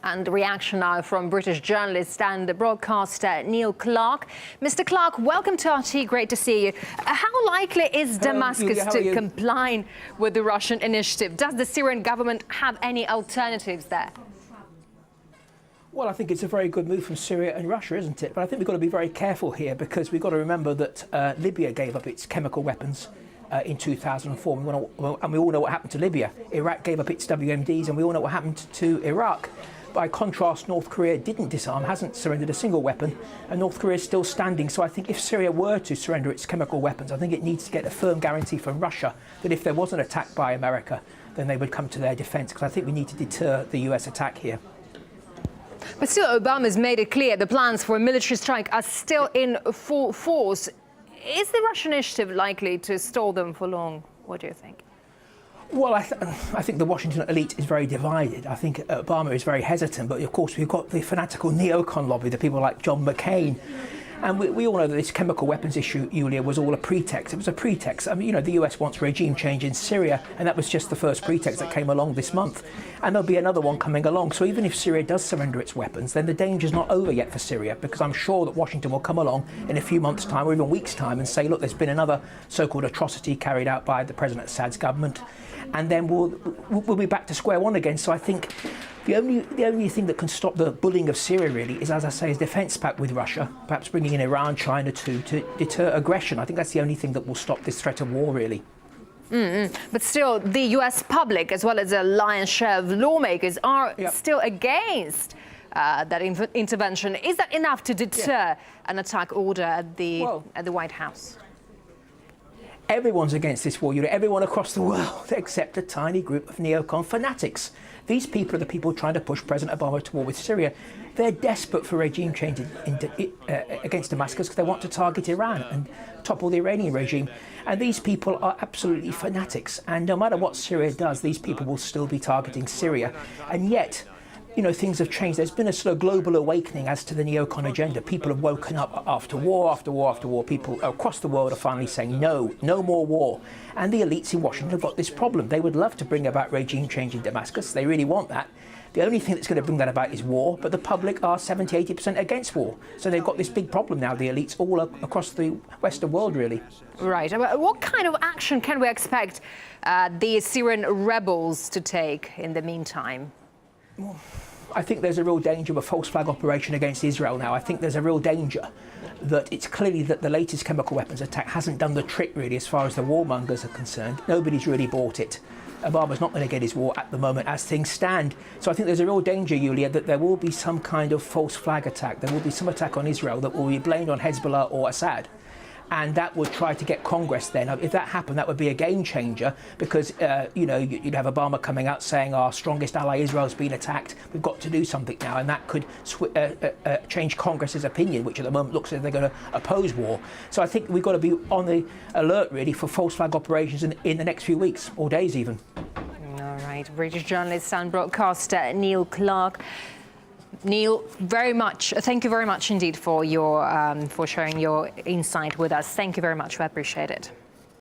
And reaction now from British journalist and broadcaster Neil Clark. Mr. Clark, welcome to RT. Great to see you. How likely is Damascus to comply with the Russian initiative? Does the Syrian government have any alternatives there? Well, I think it's a very good move from Syria and Russia, isn't it? But I think we've got to be very careful here, because we've got to remember that Libya gave up its chemical weapons in 2004. And we all know what happened to Libya. Iraq gave up its WMDs, and we all know what happened to Iraq. By contrast, North Korea didn't disarm, hasn't surrendered a single weapon, and North Korea is still standing. So I think if Syria were to surrender its chemical weapons, I think it needs to get a firm guarantee from Russia that if there was an attack by America, then they would come to their defence, because I think we need to deter the US attack here. But still, Obama's made it clear the plans for a military strike are still in full force. Is the Russian initiative likely to stall them for long? What do you think? Well, I think the Washington elite is very divided. I think Obama is very hesitant, but of course we've got the fanatical neocon lobby, the people like John McCain. And we all know that this chemical weapons issue, Yulia, was all a pretext. It was a pretext. I mean, you know, the US wants regime change in Syria, and that was just the first pretext that came along this month. And there'll be another one coming along. So even if Syria does surrender its weapons, then the danger's not over yet for Syria, because I'm sure that Washington will come along in a few months' time or even weeks' time and say, look, there's been another so-called atrocity carried out by the President Assad's government. And then we'll be back to square one again. So I think the only thing that can stop the bullying of Syria really is, as I say, is defence pact with Russia, perhaps bringing in Iran, China too, to deter aggression. I think that's the only thing that will stop this threat of war really. But still, the US public, as well as a lion's share of lawmakers, are still against that intervention. Is that enough to deter an attack order at the White House? Everyone's against this war, everyone across the world, except a tiny group of neocon fanatics. These people are the people trying to push President Obama to war with Syria. They're desperate for regime change against Damascus, because they want to target Iran and topple the Iranian regime. And these people are absolutely fanatics. And no matter what Syria does, these people will still be targeting Syria. And yet, you know, things have changed. There's been a sort of global awakening as to the neocon agenda. People have woken up after war, after war, after war. People across the world are finally saying no, no more war. And the elites in Washington have got this problem. They would love to bring about regime change in Damascus. They really want that. The only thing that's going to bring that about is war, but the public are 70–80% against war. So they've got this big problem now, the elites all across the Western world, really. Right. What kind of action can we expect the Syrian rebels to take in the meantime? I think there's a real danger of a false flag operation against Israel now. I think there's a real danger that it's clearly that the latest chemical weapons attack hasn't done the trick really as far as the warmongers are concerned. Nobody's really bought it. Obama's not going to get his war at the moment as things stand. So I think there's a real danger, Yulia, that there will be some kind of false flag attack. There will be some attack on Israel that will be blamed on Hezbollah or Assad. And that would try to get Congress then. If that happened, that would be a game changer, because, you know, you'd have Obama coming out saying our strongest ally Israel's been attacked. We've got to do something now. And that could change Congress's opinion, which at the moment looks as if they're going to oppose war. So I think we've got to be on the alert, really, for false flag operations in the next few weeks, or days even. All right. British journalist and broadcaster Neil Clark. Neil, thank you very much indeed for your for sharing your insight with us. Thank you very much. We appreciate it.